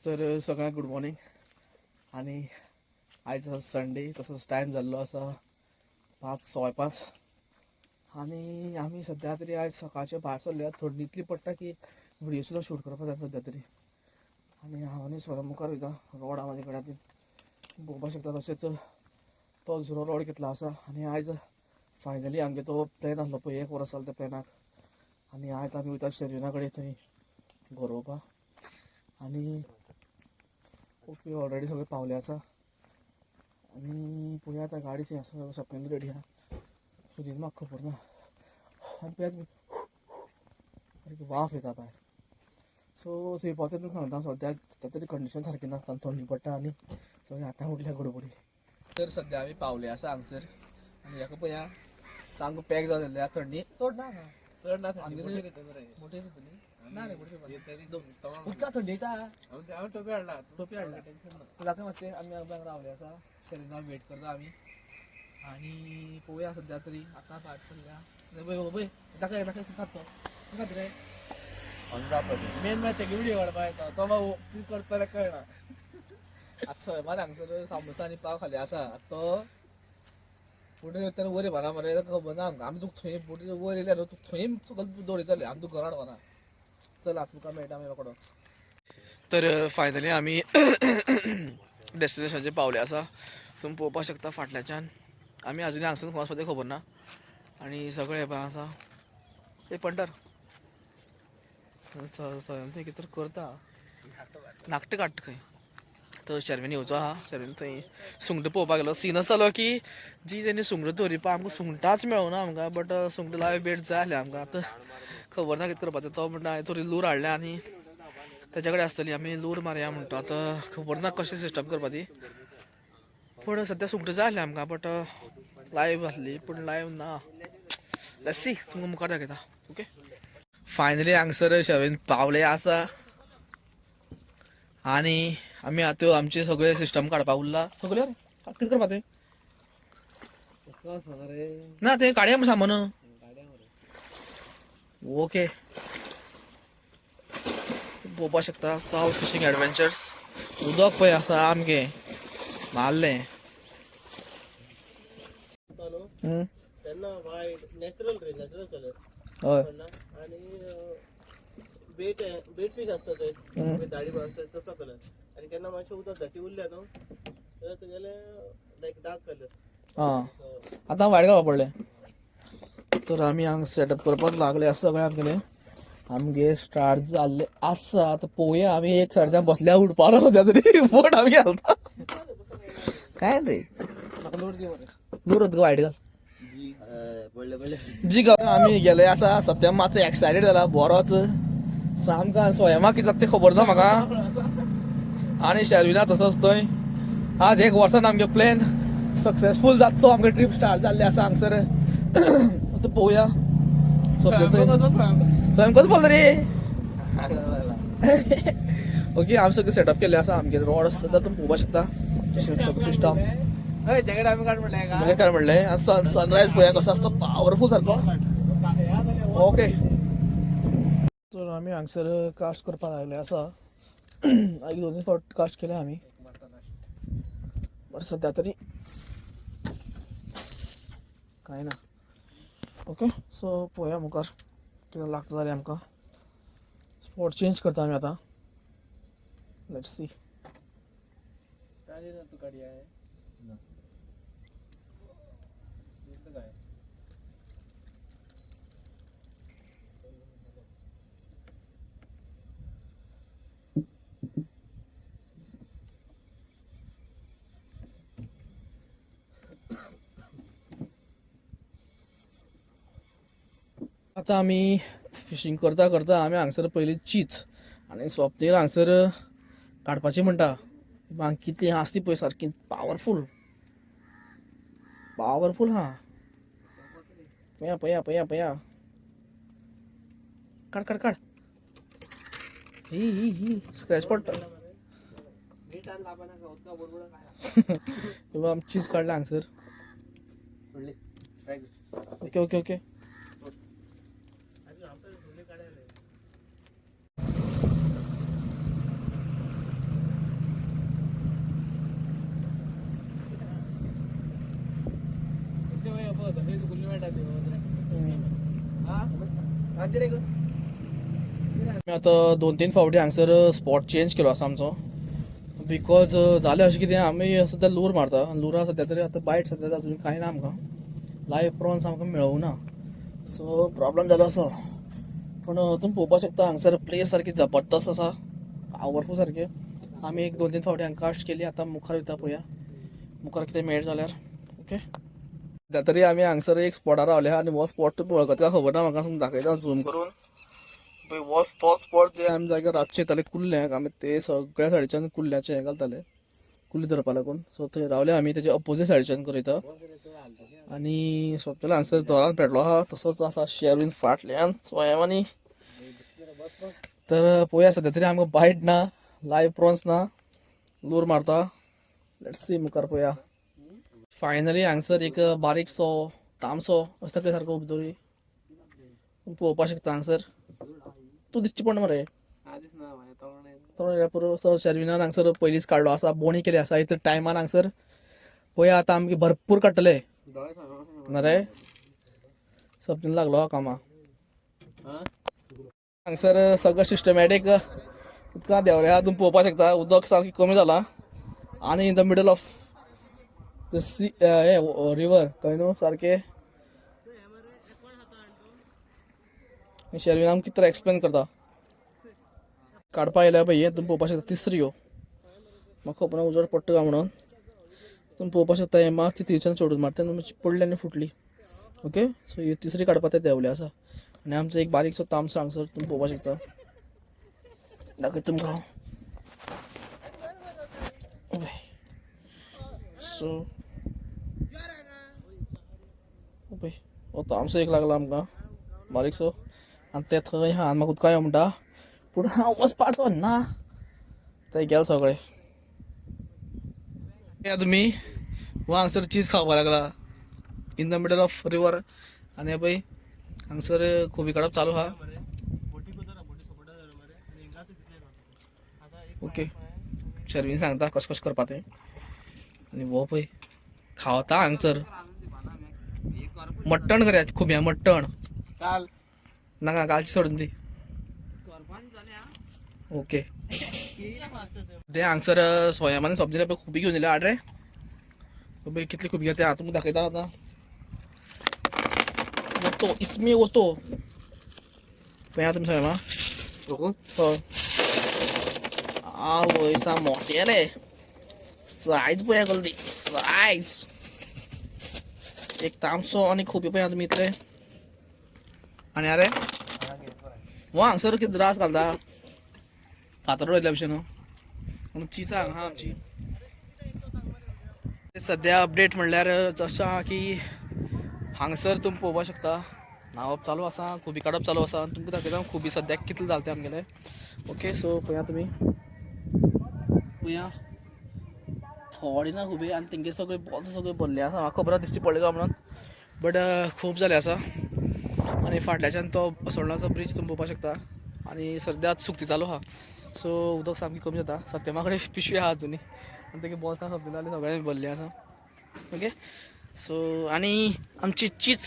तर सगळ्यांक good morning. आणि आयज संडे तसोच टायम जाल्लो आसा 5:15 आणि आमी सद्या तरी आयज सकाळचे भायर सरल्या. थंडी इतली पडटा की व्हिडिओ सुद्दां शूट करपाक जाय सद्या तरी. आणि हांव आनी सगळ्या मुखार वयता. रोड आहा म्हाजे कडेन पळोवपाक शकता. तशेंच तो झुरो रोड घेतला आसा. आणि आयज फायनली आमगे तो प्लॅन आसलो पळय 1 वर आसलो त्या प्लॅनाक. आणि आयज आमी वयता शेरविना कडेन थंय गरोवपाक. आणि ओके ऑलरेडी सगळे पावले आसा. आणि पळोवया आतां गाडी थंय आसा सगळें रेडी आहा. सुदीन म्हाका खबर ना. आनी पळयात सारकी वाफ येता भायर. सो थंय पावता तुमकां सांगता सद्याक सद्या तरी कंडिशन सारकी नासता. थंडी पडटा आनी सगळें आतां उठल्या गडबडी. तर सद्या आमी पावले आसा हांगसर. आनी हेका पळया सामको पॅक जावन येयल्या. थंडी चड ना चड ना. थंडी मोठी जातली ना रे उदका थंडी येता. टोपी हाडला जाता मातशें. आमी हांगा रावले आसा. शेरविना वेट करता आमी. आणि पळोवया सद्या तरी आतां भायर सरल्या. पळय दाखय दाखय खातो खात रे मेन मागीर तेगे व्हिडिओ काडपाक येता. तो बाबू कितें करता तें कळना. आतां सैमार हांगसर सामोसा आनी पाव खाले आसा. तो फुडें वयतना वयर येवना मरे खबर ना आमकां. आमी तुका थंय फुडें वयर येयल्या न्हू तुका थंय सकयल दवरितले. आमी तुका घरा हाडवना. चल आतां तुका मेळटा मागीर रोकडोच. तर फायनली आमी डेस्टिनेशनाचेर पावले आसा. तुमी पळोवपाक शकता फाटल्याच्यान आमी आजुनी हांगसून खंय वचपा तें खबर ना. आनी सगळें हें आसा ते पंटर स्वयं थंय कितें करता नाकटां काडटा खंय. तर शेरवेन येवचो आहा. शेरवेन थंय सुंगटां पळोवपाक गेलो. सीन असो जालो की जी तेणी सुंगटां दवरिवपा आमकां सुंगटांच मेळूना आमकां. बट सुंगटां लायव्ह बेट जाय आसलें आमकां. आतां खबर ना कितें करपाचें. तो म्हणटा हांवें थोडी लूर हाडल्या आनी तेच्या कडेन आसतली. आमी लूर मारया म्हणटा. आतां खबर ना कशें सिस्टम करपा ती. पूण सद्या सुंगटां जाय आसलीं आमकां. बट लायव्ह आसली पूण लायव्ह ना. लेट्स सी तुमकां मुखार दाखयता. ओके फायनली हांगसर शेरवेन पावले आसा. आणि आमी आतां आमचे सगळे सिस्टम काडपाक उरला. सगळे कितें करपा तें ना तें काडया मरे सामान. ओके पळोवपाक शकता सावथ फिशींग एडवेंचर्स. उदक पळय आसा आमगे मारलें. त्यांना वायट नॅचरल रे नॅचरल कलर. हय आणि बेट बेट फीश असता थंय दाडी असता तसो कलर. आणि केन्ना मातशें उदक घाटी उरल्या न्हू जाल्यार तुगेले लायक डार्क कलर. हां आतां वायट घालपा पडलें. तर आमी हांगा सेटअप करपाक लागले आसा सगळें आमगेलें. आमगे स्टार्ट जाल्ले आसा. आतां पळोवया आमी एक सायडीच्यान बसल्या उठपा ना सद्या तरी बोट आमी घालता काय रे. म्हाका लोड दे मरे. दूर वायट घाल पडले पडले जी घालून आमी गेले आसा. सत्या मातसो एक्सायटेड जाला बरोच सामको. स्वयंमाक कितें जाता तें खबर ना म्हाका. आनी शेरविना तसोच थंय. आज 1 वर्सान आमगे प्लॅन सक्सेसफूल जातसो. आमगे ट्रीप स्टार्ट जाल्ली आसा हांगसर. आतां पळोवया स्वयं कसो बोल रे. ओके आमी सगळें सेटअप केल्लें आसा. आमगे रोड सुद्दां तुमी पळोवपाक शकता. सिस्टम जॅकेट आमी काड म्हणलें म्हणजे काय म्हणलें सनरायज पळया कसो आसता पावरफूल सारको. ओके तर आमी हांगसर कास्ट करपाक लागले आसा. एक 2 फावट कास्ट केले आमी. बट सद्या तरी कांय ना. ओके सो पळोवया मुखार कितें लागता जाल्यार आमकां. स्पॉट चेंज करता आमी आतां. Let's see. आतां आमी फिशींग करता करता आमी हांगसर पयलीं चीच आनी स्वप्नील हांगसर काडपाची म्हणटा. कितें आसती पळय सारकी पावरफूल पावरफूल हा. पया पया पया पया काड काड काड. ही स्क्रॅच पडटा. आमी चीज काडला हांगसर. ओके ओके ओके मी आता 2-3 फावटी हांगसर स्पॉट चेंज केलो आसा आमचो बिकॉज जालें अशें कितें आमी सद्या लूर मारता लुरा सद्या तरी आतां बायट सद्या अजून कांय ना आमकां लायव्ह प्रॉन्स आमकां मेळूंक ना सो प्रॉब्लम जालो आसा पूण तुमी पळोवपाक शकता हांगसर प्लेस सारकी जबरदस्त आसा पावरफूल सारके आमी एक 2-3 फावटी हांगा कास्ट केली आतां मुखार वयता पळोवया मुखार कितें मेळ जाल्यार ओके सद्या तरी आमी हांगसर एक स्पॉटार रावले आहा आनी हो स्पॉट तुमी वळखता काय खबर ना म्हाका तुमकां दाखयता झूम करून पळय हो तोच स्पॉट जे आमी जाग्यार रातचे येताले कुल्ल्यांक आमी ते सगळ्या सायडीच्यान कुल्ल्याचे हें घालताले कुल्ली धरपा लागून सो थंय रावले आमी तेजे अपोजीट सायडीच्यान करयता आनी सोंपेला हांगसर जोरान पेटलो आहा तसोच आसा शेरवीन फाटल्यान स्वयंवानी तर पळोवया सद्या तरी आमकां बायट ना लायव्ह प्रॉन्स ना लूर मारता लेट्स सी मुखार पळोवया फायनली हांगसर एक बारीकसो तामसो असता ते सारको भितरी पळोवपाक शकता हांगसर तूं दिसची पडना मरे तो पुरो शेरविनान हांगसर पयलींच काडलो आसा बोणी केली आसा इतर टायमान हांगसर पळोवया आतां आमगे भरपूर काडटले ना रे सबनीन लागलो हा कामा हांगसर सगळं सिस्टमॅटीक उदकां देंवले आहा तुमी पळोवपाक शकता उदक सारकी कमी जाला आनी in the middle of the sea हे रिवर कळ्ळें न्हू सारके शेरवीन आमकां कितें तरी एक्सप्लेन करता काडपा येयल्या पळय हे तुमी पळोवपाक शकता तिसऱ्यो म्हाका खबर ना उजवाड पडटा काय म्हणून तुमी पळोवपाक शकता हे मातशी थंयच्यान सोडून मारता मातशी पडली आनी फुटली ओके सो ही तिसरी काडपा ते देंवले आसा आनी आमचो एक बारीकसो तामसो हांगसर तुमी पळोवपाक शकता दाखय तुमकां सो पळय हो तामसो एक लागला आमकां बारीकसो आनी ते थंय आहा म्हाका उदका यो म्हणटा पूण हांव वचपाचो ना ते गेले सगळे तुमी हो हांगसर चीज खावपाक लागला in the middle of river आनी हे पळय हांगसर खोबी काडप चालू आहा ओके शर्वीन सांगता कशें कशें करपा तें आनी हो पळय खावता हांगसर मट्टण करया खुब्या मट्टण नाका कालची सोडून दी ओके ते हांगसर सोयामानी सब्जी पळय खुबी घेवन येयल्या हाड रे पळय कितली खुबी ते हांव तुमकां दाखयता आतां ओतो इसमी ओतो पळया तुमी सोयमा हय आवय सा मोटेले सायज पळया कसली सायज एक तामसो आनी खुबी पळया तुमी इतले आनी अरे हो हांगसर कितें रास घालता फातर रोयल्या भशेन न्हू चिसा हांगा आमची सद्या अपडेट म्हणल्यार जशें आहा की हांगसर तुमी पळोवपाक शकता न्हांवप चालू आसा खुबी काडप चालू आसा तुमकां दाखयता खुबी सद्याक कितले जाले ते आमगेले ओके सो पळया तुमी पळया थोडी ना खुबी आनी तेंगे सगळे बॉल्स सगळे भरले आसा म्हाका खबर दिसची पडले काय म्हणून बट खूब जाले आसा आनी फाटल्याच्यान तो सोडणाचो ब्रीज तुमी पळोवपाक शकता आनी सद्या सुकती चालू आहा सो उदक सामकी कमी जाता सत्या कडेन पिशवी आहा अजुनी आनी तेगे बॉल्स सोंपले जाल्यार सगळ्यांनी भरले आसा ओके सो आनी आमची चीज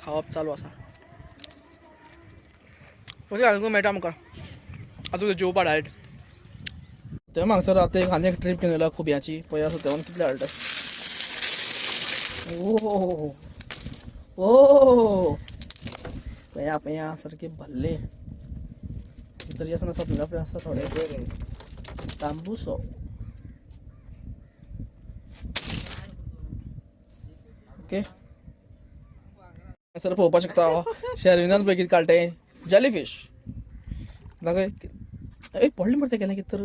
खावप चालू आसा ओके आजून मेळटा आमकां आजून जेवपा डायरेक्ट ते हांगसर आतां एक आनी एक ट्रीप घेवन येयला खुब्याची पळया सत्यावन कितले हाडटा ओ ओ पळया पळया सारके भरले तरी असं नसत पळय आसा थोडे तांबूसो ओके सर पळोवपाक शकता शेरविनान पळय कितें काडटे जेली फीश दाखय ए पडले मरे ते केन्ना कितें तर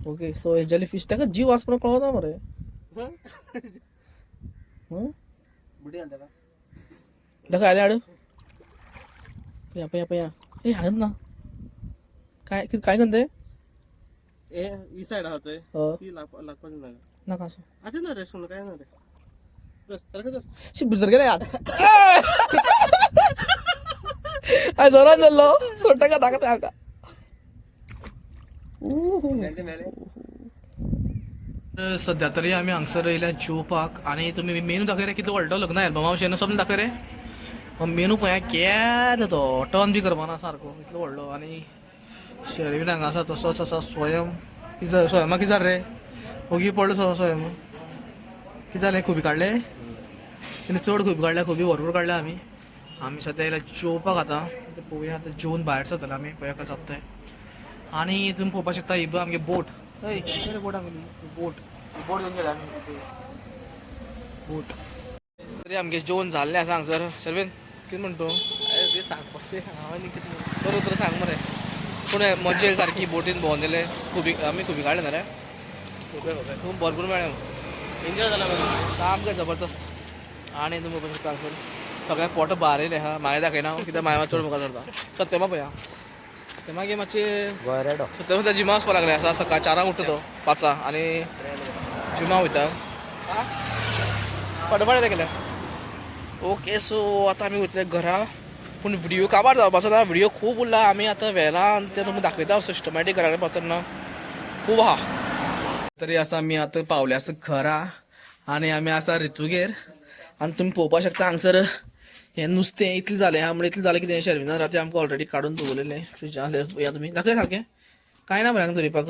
ओके सो हे जेली फीश ताका जीव आसपण कळना मरे दाखय आले हाड पया पया पया ए हाडत ना काय कितें काय करते ए ही सायड आहा थंय ती लागपाची ना नाका असो आतां ना रे सोन काय ना रे भितर गेले आय जोरान जाल्लो सोडटा का दाखयता हाका सध्या तरी आमी हांगसर येयल्या जेवपाक आनी तुमी मेनू दाखय रे कितलो व्हडलो लग्न एल्बमा अशें समज दाखय रे मेनू पळया केद तो टर्न बी करपाना सारको इतलो व्हडलो आनी शेरवीन हांगा आसा तसोच आसा स्वयं स्वयंमा कितें जालें रे ओगी पडलो स्वयं कितें जालें खुबी काडले तेणी चड खुबी काडल्या खुबी भरपूर काडल्या आमी सद्या येयल्या जेवपाक आतां पळोवया आतां जेवन भायर सरतले आमी पळया कशें जाता तें आनी तुमी पळोवपाक शकता ही आमगे बोट हय बोट आमगेली बोट घेवन गेल्या आमी बोट तरी आमगे जेवण जाल्लें आसा हांगसर शर्वेन कितें म्हण तूं ते सांगपाचें हांव आनी कितें तर उतर सांग मरे पूण मजा येयली सारकी बोटीन भोंवन येयले खुबी आमी खुबी काडले ना रे खूब भरपूर मेळ्ळें एन्जॉय जाला मरे सामकें जबरदस्त आनी तुमी पळोवपाक शकता हांगसर सगळ्या पोट भार येयले हा मागीर दाखयना कित्याक मागीर चड मुखार सरता सत्यमा पळया ते मागीर मातशें सत्यमा जिमा वचपा लागले आसा सकाळ 4 उठ्ठो तो 5 आनी जिमा वयता फटाफट केल्या ओके सो आतां आमी वयतले घरा पूण व्हिडिओ काबार जावपाचो ना व्हिडिओ खूब उरला आमी आतां व्हेला आनी ते तुमकां दाखयता सिस्टमॅटीक घरा कडेन पावतना खूब आहा तरी आसा आमी आतां पावले आसा घरा आनी आमी आसा रितुगेर आनी तुमी पळोवपाक शकता हांगसर हें नुस्तें इतलें जालें आहा म्हणल्यार इतलें जालें कितें शर्मिना राती आमकां ऑलरेडी काडून दवरलेलें फ्रिजान पळया तुमी दाखय सारकें कांय ना बरें हांगा धरिपाक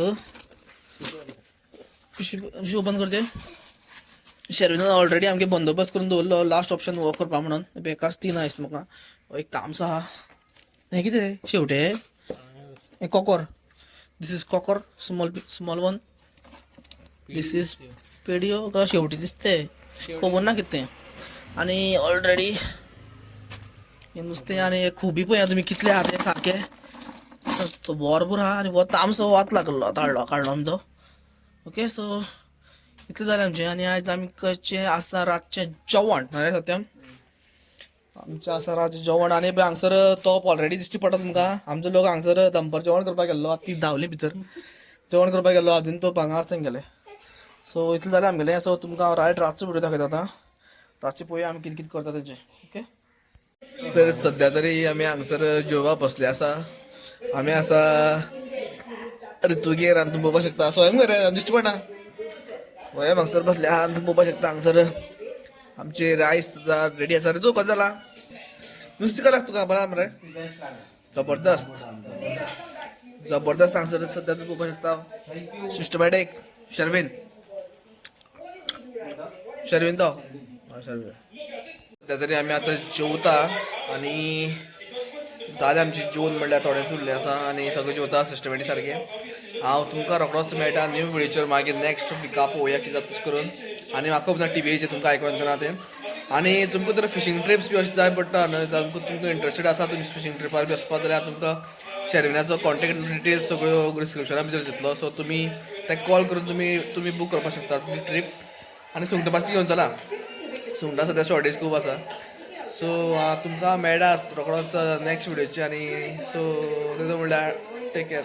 पिशवी ओपन करचें शर्मिना ऑलरेडी आमगे बंदोबस्त करून दवरलो लास्ट ऑप्शन वर्क करपा म्हणून बेकास 3 दिसता म्हाका एक तामसो आहा हें कितें रे शेवटे हें कॉकर दीस इज कॉकर स्मॉल वन दीस इज पेडियो का शेवटी दिसते खबर ना कितें आनी ऑलरेडी हें नुस्तें आनी खुबी पळया तुमी कितले आहा तें सारकें भरपूर आहा आनी हो तामसो वात लागलो काडलो आमचो ओके सो इतलें जालें आमचें आनी आयज आमी कशें आसा रातचें जेवण न्हय सत्यम आमचें आसा रातचें जेवण आनी पळय हांगसर तोप ऑलरेडी दिश्टी पडटा तुमकां आमचो लोक हांगसर दनपार जेवण करपाक गेल्लो ती धांवली भितर जेवण करपाक गेल्लो आजून तो हांगा आसा थंय गेले सो इतलें जालें आमगेलें सो तुमकां हांव रायट रातचो व्हिडिओ दाखयता आतां रातचें पळोवया आमी कितें कितें करता तेजें ओके तर सद्या तरी आमी हांगसर जेवपाक बसले आसा आमी आसा रितुगेर आनी तुमी पळोवपाक शकता स्वयं घरा दिश्टी पडना वय हांगसर बसले आहा तुमी पळोवपाक शकता हांगसर आमचे रायस सुद्दां रेडी आसा रे तूं कसो जाला नुस्तें कलाक तुका बरें मरे जबरदस्त हांगसर सद्या तुमी पळोवपाक शकता सिस्टमॅटीक शर्वीन तो शर्वीन सद्या तरी आमी आतां जेवता आनी जालें आमचें जेवण म्हणल्यार थोडेंच उरलें आसा आनी सगळें जेवता सिस्टमॅटीक सारकें हांव तुमकां रोखडोच मेळटा न्यू व्हिडिओचेर मागीर नेक्स्ट विका पळोवया कितें जाता तशें करून आनी म्हाका खबर ना टिवीचेर तुमकां आयकूंक येतना तें आनी तुमकां तर फिशींग ट्रिप्स बी अशें जाय पडटा न्हय तुमकां इंट्रस्टेड आसा तुमी फिशींग ट्रिपार बी वचपाक जाल्यार तुमकां शर्विनाचो कॉन्टेक्ट डिटेल्स सगळ्यो डिस्क्रिप्शना भितर दितलो सो तुमी ताका कॉल करून तुमी बूक करपाक शकता तुमी ट्रीप आनी सुंगटां मातशी घेवन चला सुंगटां सद्या शॉर्टेज खूब आसा सो तुमकां मेळटा रोखडोच नेक्स्ट व्हिडिओची आनी सो तेजो म्हणल्यार टेक केअर